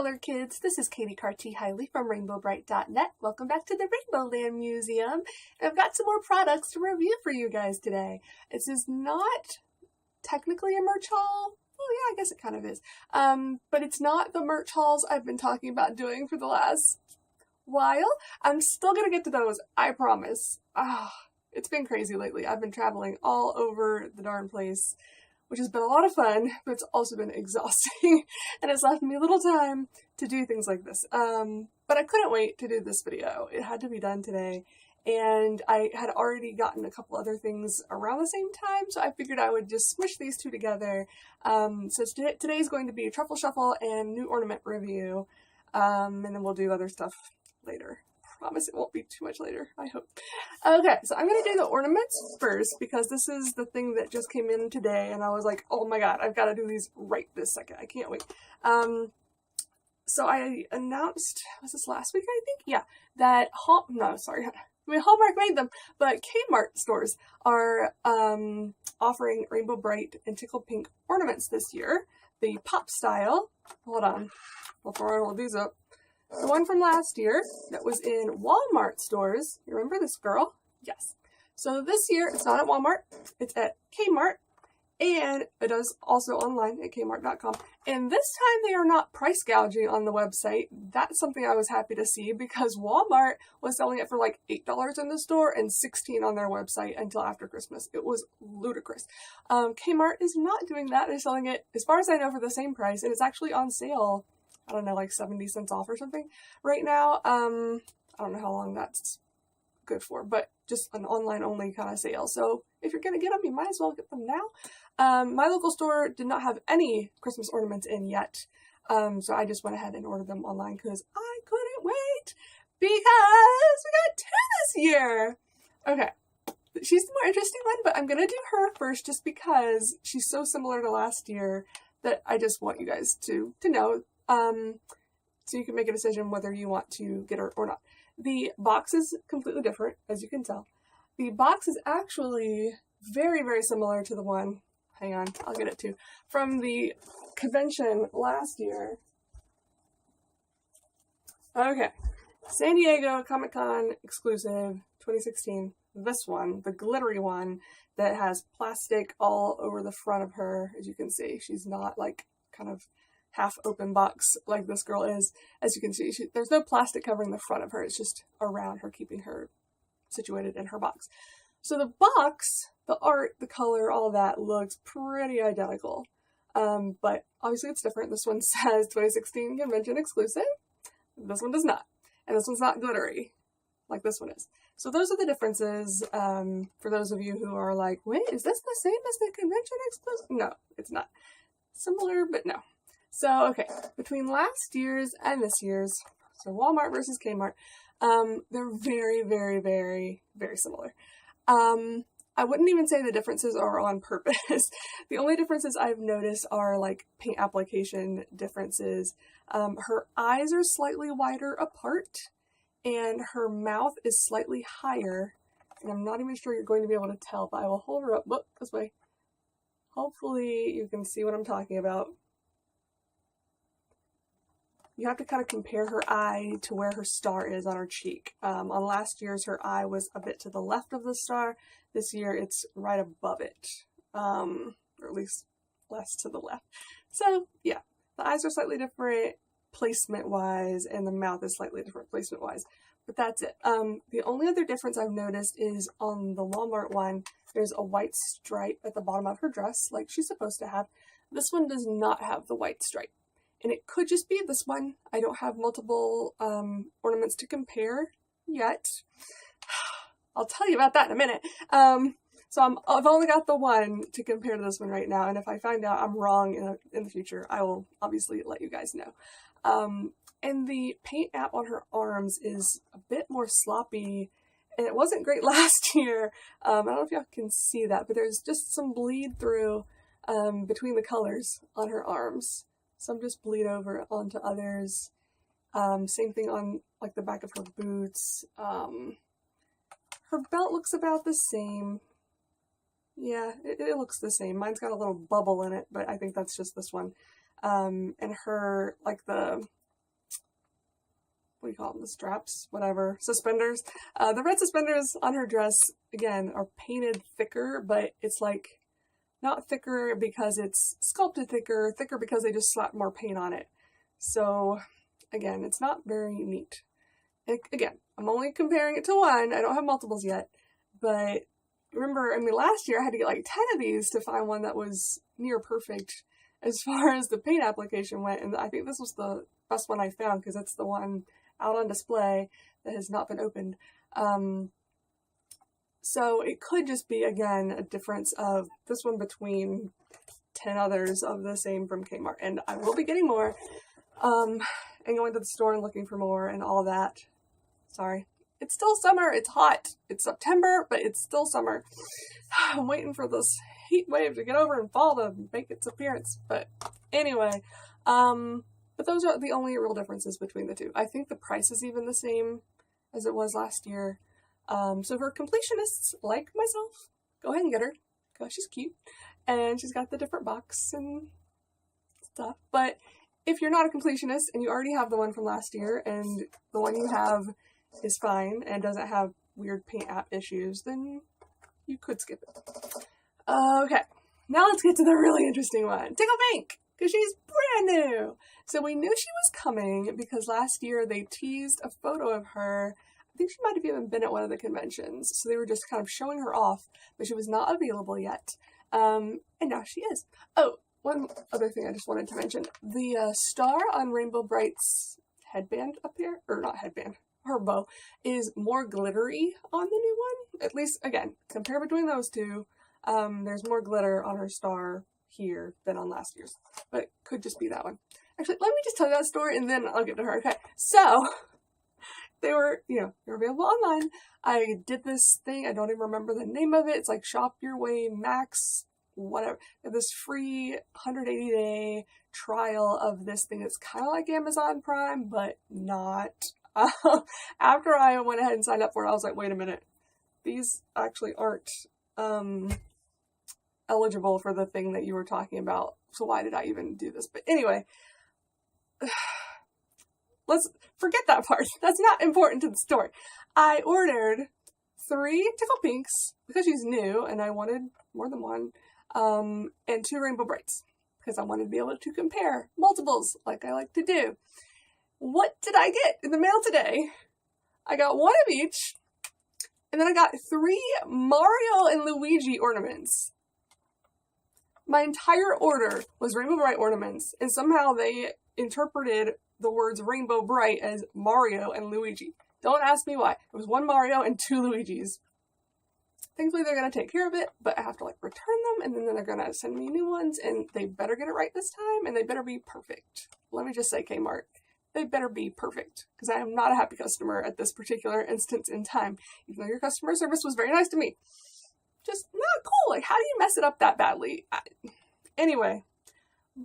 color kids, this is Katie Carty-Hiley from RainbowBrite.net. Welcome back to the Rainbow Land Museum. And I've got some more products to review for you guys today. This is not technically a merch haul. Well, yeah, I guess it kind of is. But it's not the merch hauls I've been talking about doing for the last while. I'm still going to get to those, I promise. It's been crazy lately. I've been traveling all over the darn place, which has been a lot of fun, but it's also been exhausting, and it's left me little time to do things like this. But I couldn't wait to do this video. It had to be done today, and I had already gotten a couple other things around the same time, so I figured I would just smush these two together. So today's going to be a Truffle Shuffle and new ornament review, and then we'll do other stuff later. Promise it won't be too much later, I hope. Okay, so I'm going to do the ornaments first because this is the thing that just came in today and I was like, oh my god, I've got to do these right this second. I can't wait. So I announced, was this last week I think? Yeah, that Hallmark made them, but Kmart stores are offering Rainbow Brite and Tickled Pink ornaments this year. The pop style, hold on, before I roll these up. The one from last year that was in Walmart stores. You remember this girl? Yes. So this year, it's not at Walmart. It's at Kmart. And it is also online at kmart.com. And this time they are not price gouging on the website. That's something I was happy to see because Walmart was selling it for like $8 in the store and $16 on their website until after Christmas. It was ludicrous. Kmart is not doing that. They're selling it, as far as I know, for the same price. And it's actually on sale. I don't know, like 70 cents off or something right now. I don't know how long that's good for, but just an online only kind of sale. So if you're going to get them, you might as well get them now. My local store did not have any Christmas ornaments in yet. So I just went ahead and ordered them online because I couldn't wait because we got 2 this year. Okay. She's the more interesting one, but I'm going to do her first just because she's so similar to last year that I just want you guys to know. So you can make a decision whether you want to get her or not. The box is completely different, as you can tell. The box is actually very, very similar to the one, hang on, I'll get it too, from the convention last year. Okay, San Diego Comic-Con exclusive 2016. This one, the glittery one that has plastic all over the front of her. As you can see, she's not like kind of half open box like this girl is. As you can see, there's no plastic covering the front of her. It's just around her, keeping her situated in her box. So the box, the art, the color, all of that looks pretty identical. But obviously it's different. This one says 2016 convention exclusive. This one does not. And this one's not glittery like this one is. So those are the differences for those of you who are like, wait, is this the same as the convention exclusive? No, it's not. Similar, but no. So, okay, between last year's and this year's, so Walmart versus Kmart, they're very, very, very, very similar. I wouldn't even say the differences are on purpose. The only differences I've noticed are like paint application differences. Her eyes are slightly wider apart, and her mouth is slightly higher. And I'm not even sure you're going to be able to tell, but I will hold her up. Look, this way. Hopefully you can see what I'm talking about. You have to kind of compare her eye to where her star is on her cheek. On last year's, her eye was a bit to the left of the star. This year, it's right above it, or at least less to the left. So, yeah, the eyes are slightly different placement-wise, and the mouth is slightly different placement-wise. But that's it. The only other difference I've noticed is on the Walmart one, there's a white stripe at the bottom of her dress, like she's supposed to have. This one does not have the white stripe. And it could just be this one. I don't have multiple ornaments to compare yet. I'll tell you about that in a minute. So I've only got the one to compare to this one right now. And if I find out I'm wrong in the future, I will obviously let you guys know. And the paint app on her arms is a bit more sloppy. And it wasn't great last year. I don't know if y'all can see that, but there's just some bleed through between the colors on her arms. Some just bleed over onto others. Same thing on like the back of her boots. Her belt looks about the same. Yeah, it looks the same. Mine's got a little bubble in it, but I think that's just this one. And her, like the what do you call them, the straps, whatever, suspenders. The red suspenders on her dress, again, are painted thicker, but it's like not thicker because it's sculpted thicker, thicker because they just slapped more paint on it. So again, it's not very neat. And again, I'm only comparing it to one. I don't have multiples yet, but remember, I mean, last year I had to get like 10 of these to find one that was near perfect as far as the paint application went, and I think this was the best one I found because it's the one out on display that has not been opened. So it could just be, again, a difference of this one between 10 others of the same from Kmart, and I will be getting more, and going to the store and looking for more and all that. Sorry. It's still summer, it's hot, it's September, but it's still summer. I'm waiting for this heat wave to get over and fall to make its appearance, but anyway, but those are the only real differences between the two. I think the price is even the same as it was last year, so for completionists like myself, go ahead and get her, because she's cute, and she's got the different box and stuff, but if you're not a completionist and you already have the one from last year, and the one you have is fine and doesn't have weird paint app issues, then you could skip it. Okay, now let's get to the really interesting one. Tickled Pink, because she's brand new. So we knew she was coming because last year they teased a photo of her. I think she might have even been at one of the conventions. So they were just kind of showing her off, but she was not available yet. And now she is. Oh, one other thing I just wanted to mention. The star on Rainbow Brite's headband up here, or not headband, her bow, is more glittery on the new one. At least, again, compare between those two. There's more glitter on her star here than on last year's. But it could just be that one. Actually, let me just tell you that story and then I'll get to her. Okay, so they were, they're available online. I did this thing, I don't even remember the name of it. It's like Shop Your Way Max, whatever. This free 180-day trial of this thing that's kind of like Amazon Prime, but not. After I went ahead and signed up for it, I was like, wait a minute, these actually aren't eligible for the thing that you were talking about, so why did I even do this? But anyway, let's forget that part. That's not important to the story. I ordered 3 Tickled Pinks because she's new and I wanted more than one, and 2 Rainbow Brites because I wanted to be able to compare multiples like I like to do. What did I get in the mail today? I got 1 of each, and then I got 3 Mario and Luigi ornaments. My entire order was Rainbow Brite ornaments, and somehow they interpreted the words Rainbow Brite as Mario and Luigi. Don't ask me why. It was 1 Mario and 2 Luigis. Thankfully, they're going to take care of it, but I have to, return them, and then they're going to send me new ones, and they better get it right this time, and they better be perfect. Let me just say, Kmart. They better be perfect, because I am not a happy customer at this particular instance in time, even though your customer service was very nice to me. Just not cool. How do you mess it up that badly? Anyway,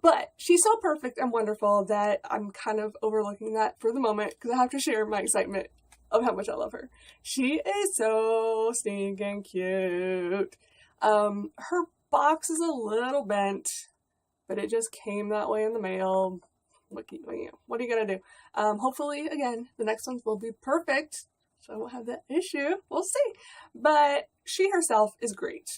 but she's so perfect and wonderful that I'm kind of overlooking that for the moment, because I have to share my excitement of how much I love her. She is so stinking cute. Her box is a little bent, but it just came that way in the mail. What are you gonna do? Hopefully, again, the next ones will be perfect, so I won't have that issue. We'll see. But she herself is great.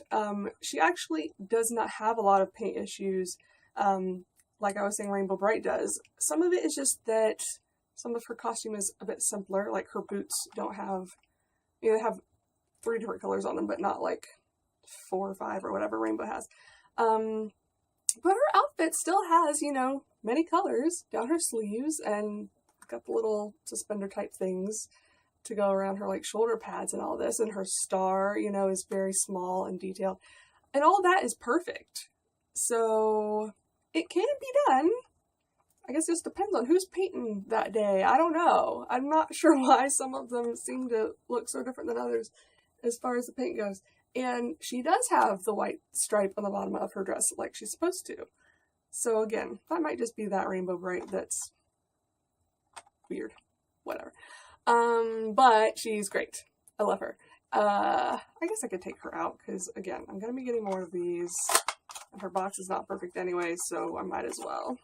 She actually does not have a lot of paint issues, like I was saying Rainbow Brite does. Some of it is just that some of her costume is a bit simpler, like her boots don't have, they have 3 different colors on them, but not 4 or 5 or whatever Rainbow has. But her outfit still has, many colors down her sleeves, and got the little suspender type things to go around her shoulder pads and all this, and her star, is very small and detailed, and all that is perfect. So it can be done. I guess it just depends on who's painting that day. I don't know. I'm not sure why some of them seem to look so different than others as far as the paint goes. And she does have the white stripe on the bottom of her dress like she's supposed to. So again, that might just be that Rainbow Brite that's weird. Whatever. But she's great. I love her. I guess I could take her out because, again, I'm going to be getting more of these. And her box is not perfect anyway, so I might as well.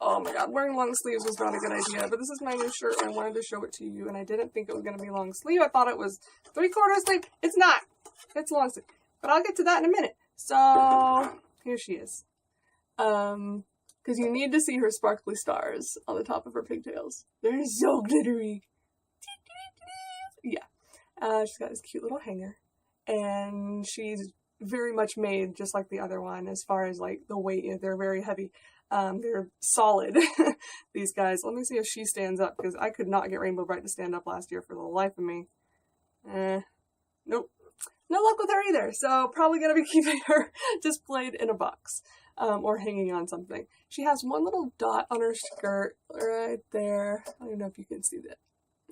Oh my god, wearing long sleeves was not a good idea, but this is my new shirt and I wanted to show it to you, and I didn't think it was going to be long sleeve. I thought it was 3/4 sleeve. It's not. It's long sleeve. But I'll get to that in a minute. So, here she is. Because you need to see her sparkly stars on the top of her pigtails. They're so glittery. Yeah. She's got this cute little hanger. And she's very much made just like the other one as far as like the weight. They're very heavy. They're solid, these guys. Let me see if she stands up, because I could not get Rainbow Brite to stand up last year for the life of me. Nope. No luck with her either, so probably going to be keeping her displayed in a box, or hanging on something. She has one little dot on her skirt right there. I don't even know if you can see that.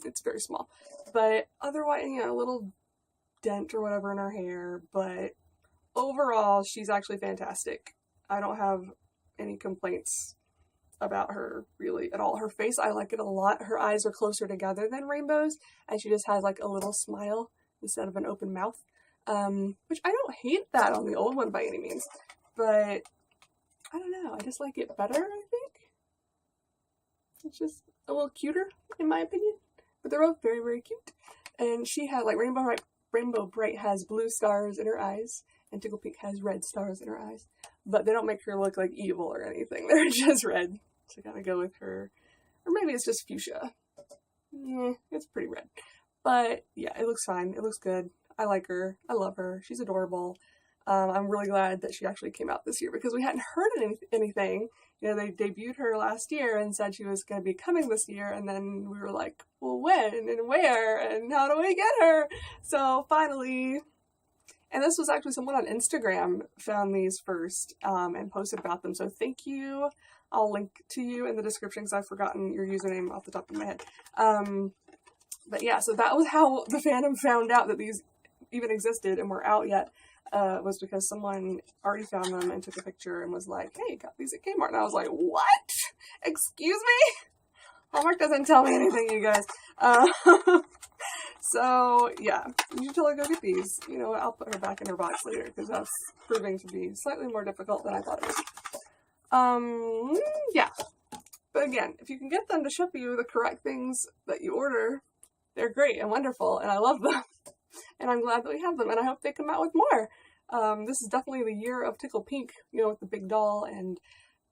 It's very small. But otherwise, you know, a little dent or whatever in her hair, but overall, she's actually fantastic. I don't have any complaints about her really at all. Her face, I like it a lot. Her eyes are closer together than Rainbow's, and she just has like a little smile instead of an open mouth, which I don't hate that on the old one by any means, but I don't know, I just like it better, I think. It's just a little cuter in my opinion, but they're both very, very cute. And she had like Rainbow Brite has blue stars in her eyes, and Tickled Pink has red stars in her eyes. But they don't make her look like evil or anything. They're just red. So I gotta go with her. Or maybe it's just fuchsia. Yeah, it's pretty red. But yeah, it looks fine. It looks good. I like her. I love her. She's adorable. I'm really glad that she actually came out this year, because we hadn't heard anything. You know, they debuted her last year and said she was going to be coming this year, and then we were like, well, when and where and how do we get her? So finally, and this was actually someone on Instagram found these first and posted about them, so thank you. I'll link to you in the description because I've forgotten your username off the top of my head. But yeah, so that was how the fandom found out that these even existed and were out yet. Was because someone already found them and took a picture and was like, hey, got these at Kmart. And I was like, what? Excuse me? Hallmark doesn't tell me anything, you guys. So, yeah, you should totally go get these. You know what, I'll put her back in her box later, because that's proving to be slightly more difficult than I thought it was. Yeah. But again, if you can get them to ship you the correct things that you order, they're great and wonderful, and I love them. And I'm glad that we have them, and I hope they come out with more. This is definitely the year of Tickled Pink, you know, with the big doll and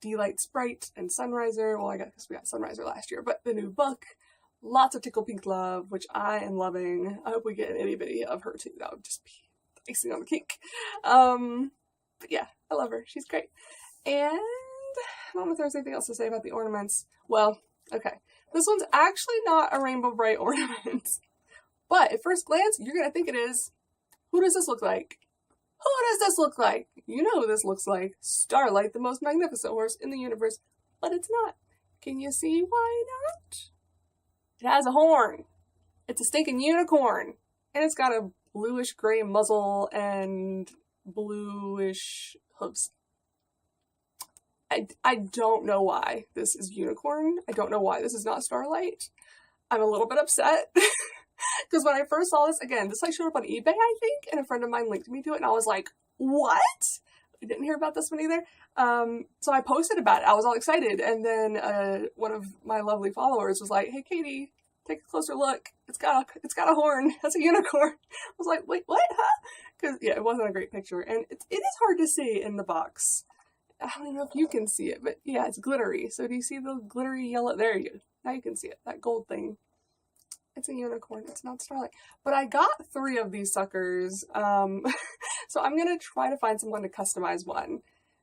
D-Light Sprite and Sunriser. Well, I guess we got Sunriser last year, but the new book. Lots of Tickled Pink love, which I am loving. I hope we get an itty-bitty of her too. That would just be icing on the cake. But yeah, I love her. She's great. And I don't know if there's anything else to say about the ornaments. Well, okay. This one's actually not a Rainbow Brite ornament. But at first glance, you're going to think it is. Who does this look like? Who does this look like? You know who this looks like. Starlight, the most magnificent horse in the universe. But it's not. Can you see why not? It has a horn. It's a stinking unicorn. And it's got a bluish gray muzzle and bluish hooves. I don't know why this is unicorn. I don't know why this is not Starlight. I'm a little bit upset. Because when I first saw this, again, this like showed up on eBay, I think, and a friend of mine linked me to it, and I was like, what? I didn't hear about this one either. So I posted about it. I was all excited, and then one of my lovely followers was like, hey, Katie, take a closer look. It's got a horn. That's a unicorn. I was like, wait, what? Huh? Because, yeah, it wasn't a great picture, and it is hard to see in the box. I don't even know if you can see it, but yeah, it's glittery. So do you see the glittery yellow? There you go. Now you can see it. That gold thing. It's a unicorn. It's not Starlight. But I got 3 of these suckers. So I'm going to try to find someone to customize one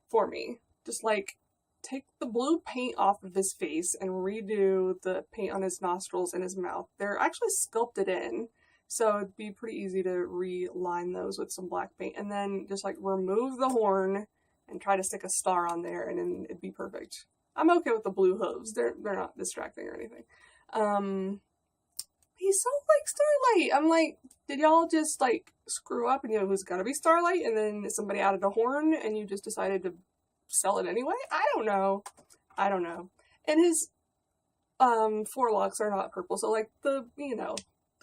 for me. Just like take the blue paint off of his face and redo the paint on his nostrils and his mouth. They're actually sculpted in. So it'd be pretty easy to reline those with some black paint. And then just like remove the horn and try to stick a star on there, and then it'd be perfect. I'm okay with the blue hooves. They're not distracting or anything. He's so like Starlight. I'm like, did y'all just like screw up and you know who's gotta be Starlight, and then somebody added a horn and you just decided to sell it anyway? I don't know. And his forelocks are not purple, so like the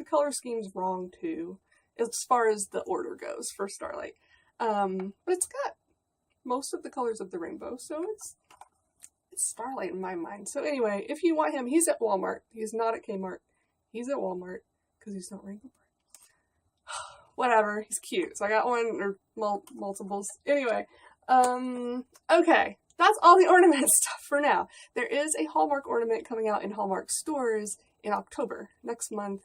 color scheme's wrong too, as far as the order goes for Starlight. But it's got most of the colors of the rainbow, so It's Starlight in my mind. So anyway, if you want him, he's at Walmart. He's not at Kmart. He's at Walmart because he's not Rainbow Bright. Whatever, he's cute. So I got one or multiples. Anyway, okay. That's all the ornament stuff for now. There is a Hallmark ornament coming out in Hallmark stores in October. Next month.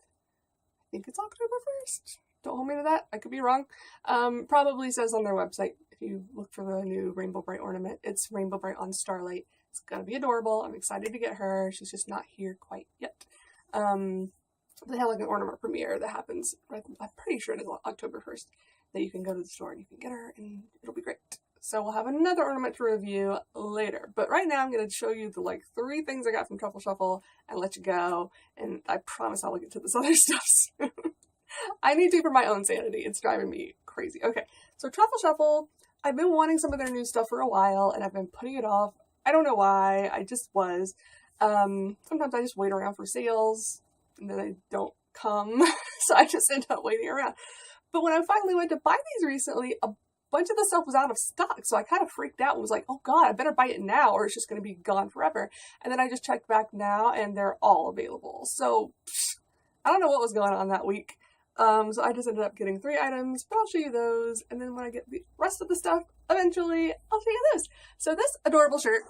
I think it's October 1st. Don't hold me to that. I could be wrong. Probably says on their website, if you look for the new Rainbow Brite ornament, it's Rainbow Brite on Starlight. It's gonna be adorable. I'm excited to get her. She's just not here quite yet. They have like an ornament premiere that happens, I'm pretty sure it is October 1st, that you can go to the store and you can get her and it'll be great. So we'll have another ornament to review later. But right now I'm going to show you the like 3 things I got from Truffle Shuffle and let you go. And I promise I'll get to this other stuff soon. I need to for my own sanity. It's driving me crazy. Okay, so Truffle Shuffle, I've been wanting some of their new stuff for a while and I've been putting it off. I don't know why. I just was. Sometimes I just wait around for sales and then they don't come. So I just end up waiting around. But when I finally went to buy these recently, a bunch of the stuff was out of stock, so I kind of freaked out and was like, oh god, I better buy it now or it's just going to be gone forever. And then I just checked back now and they're all available. So I don't know what was going on that week. So I just ended up getting 3 items, but I'll show you those. And then when I get the rest of the stuff, eventually I'll show you this. So this adorable shirt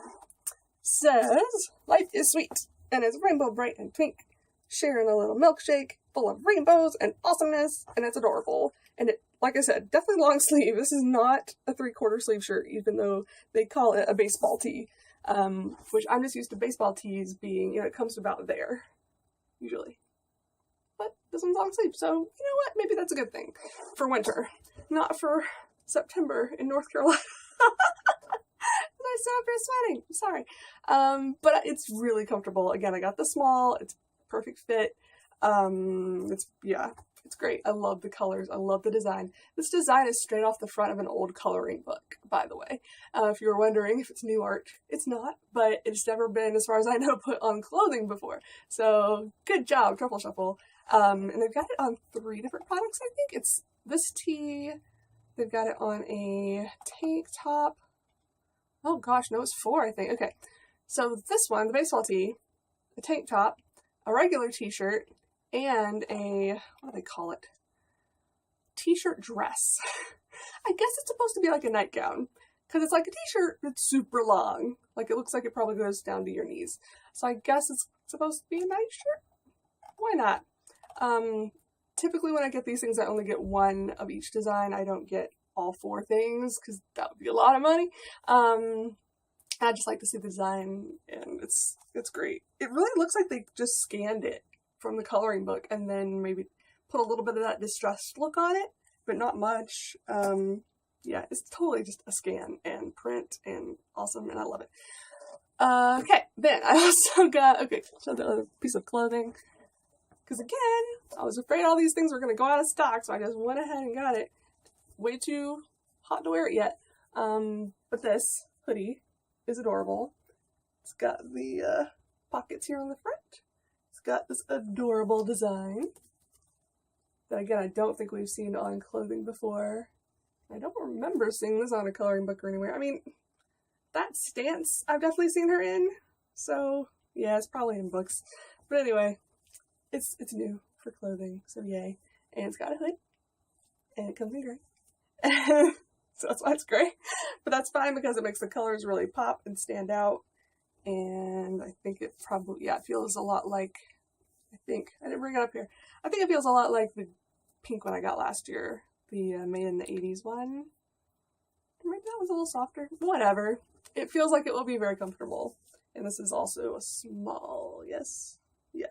says, life is sweet, and it's Rainbow Brite and Pink, sharing a little milkshake full of rainbows and awesomeness, and it's adorable. And it, like I said, definitely long sleeve. This is not a 3/4 sleeve shirt, even though they call it a baseball tee, which I'm just used to baseball tees being, you know, it comes about there, usually. But this one's long sleeve, so you know what? Maybe that's a good thing for winter, not for September in North Carolina. I still up here sweating. I'm sorry. But it's really comfortable. Again, I got the small. It's perfect fit. It's great. I love the colors. I love the design. This design is straight off the front of an old coloring book, by the way. If you were wondering if it's new art, it's not, but it's never been, as far as I know, put on clothing before. So good job, Truffle Shuffle. And they've got it on 3 different products, I think. It's this tee. They've got it on a tank top. Oh gosh, no, it's 4, I think. Okay. So this one, the baseball tee, a tank top, a regular t-shirt, and a, what do they call it? T-shirt dress. I guess it's supposed to be like a nightgown, because it's like a t-shirt that's super long. Like it looks like it probably goes down to your knees. So I guess it's supposed to be a night shirt. Why not? Typically when I get these things, I only get 1 of each design. I don't get all 4 things, because that would be a lot of money. I just like to see the design, and it's great. It really looks like they just scanned it from the coloring book and then maybe put a little bit of that distressed look on it, but not much. Yeah, it's totally just a scan and print and awesome, and I love it. Okay, then I also got, so the other piece of clothing, because again, I was afraid all these things were going to go out of stock, so I just went ahead and got it. Way too hot to wear it yet. But this hoodie is adorable. It's got the pockets here on the front. It's got this adorable design that, again, I don't think we've seen on clothing before. I don't remember seeing this on a coloring book or anywhere. I mean, that stance I've definitely seen her in. So, yeah, it's probably in books. But anyway, it's new for clothing, so yay. And it's got a hood. And it comes in gray. So that's why it's gray. But that's fine because it makes the colors really pop and stand out. And I think it probably, yeah, it feels a lot like, I didn't bring it up here. I think it feels a lot like the pink one I got last year. The Made in the 80s one. Maybe that was a little softer. Whatever. It feels like it will be very comfortable. And this is also a small, yes. Yeah.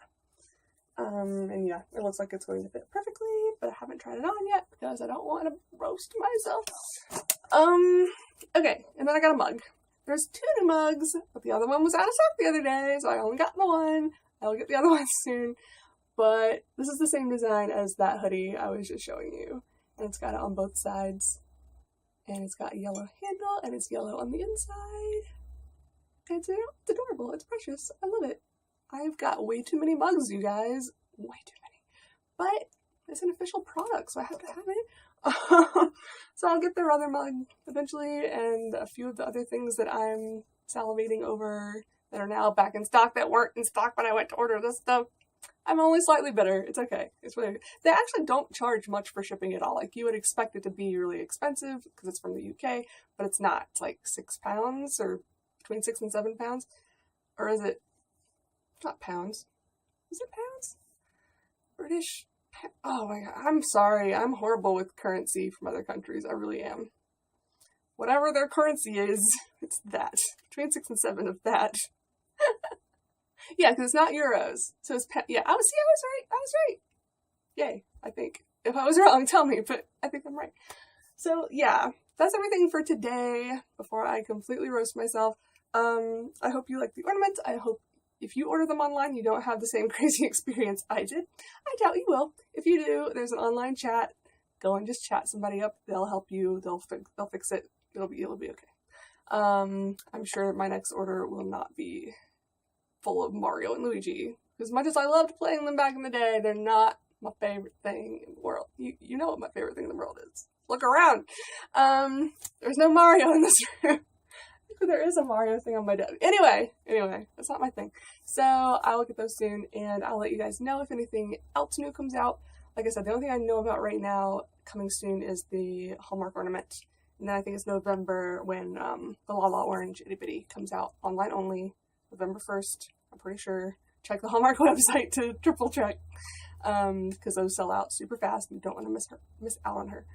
And yeah, it looks like it's going to fit perfectly, but I haven't tried it on yet because I don't want to roast myself. Okay, and then I got a mug. There's 2 new mugs, but the other one was out of stock the other day, so I only got the one. I'll get the other one soon. But this is the same design as that hoodie I was just showing you. And it's got it on both sides. And it's got a yellow handle, and it's yellow on the inside. And it's adorable. It's precious. I love it. I've got way too many mugs, you guys. Way too many. But it's an official product, so I have to have it. So I'll get their other mug eventually, and a few of the other things that I'm salivating over that are now back in stock that weren't in stock when I went to order this stuff. I'm only slightly bitter. It's okay. It's really, they actually don't charge much for shipping at all. Like, you would expect it to be really expensive because it's from the UK, but it's not. It's like £6 or between £6 and £7. Or is it not pounds? Is it pounds? British? Oh my god. I'm sorry. I'm horrible with currency from other countries. I really am. Whatever their currency is, it's that. Between 6 and 7 of that. Yeah, because it's not euros. So it's, yeah, I was right. Yay, I think. If I was wrong, tell me, but I think I'm right. So yeah, that's everything for today before I completely roast myself. I hope you like the ornaments. I hope if you order them online, you don't have the same crazy experience I did. I doubt you will. If you do, there's an online chat. Go and just chat somebody up. They'll help you. They'll fix it. It'll be okay. I'm sure my next order will not be full of Mario and Luigi. As much as I loved playing them back in the day, they're not my favorite thing in the world. You know what my favorite thing in the world is. Look around. There's no Mario in this room. There is a Mario thing on my desk. Anyway, that's not my thing. So I will get those soon, and I'll let you guys know if anything else new comes out. Like I said, the only thing I know about right now coming soon is the Hallmark ornament. And then I think it's November when the La La Orange Itty Bitty comes out online only. November 1st, I'm pretty sure. Check the Hallmark website to triple check. Because those sell out super fast. You don't want to miss out on her.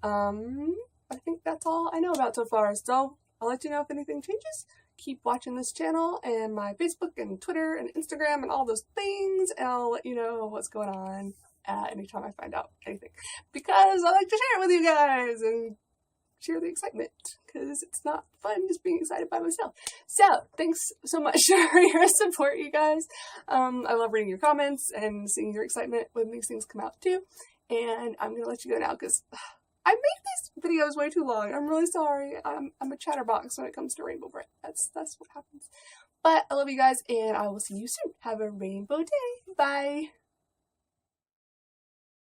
I think that's all I know about so far. So I'll let you know if anything changes. Keep watching this channel and my Facebook and Twitter and Instagram and all those things. And I'll let you know what's going on anytime I find out anything. Because I like to share it with you guys and share the excitement, because it's not fun just being excited by myself. So thanks so much for your support, you guys. I love reading your comments and seeing your excitement when these things come out too. And I'm gonna let you go now because I make these videos way too long. I'm really sorry. I'm a chatterbox when it comes to Rainbow Brite. That's what happens. But I love you guys, and I will see you soon. Have a rainbow day. Bye.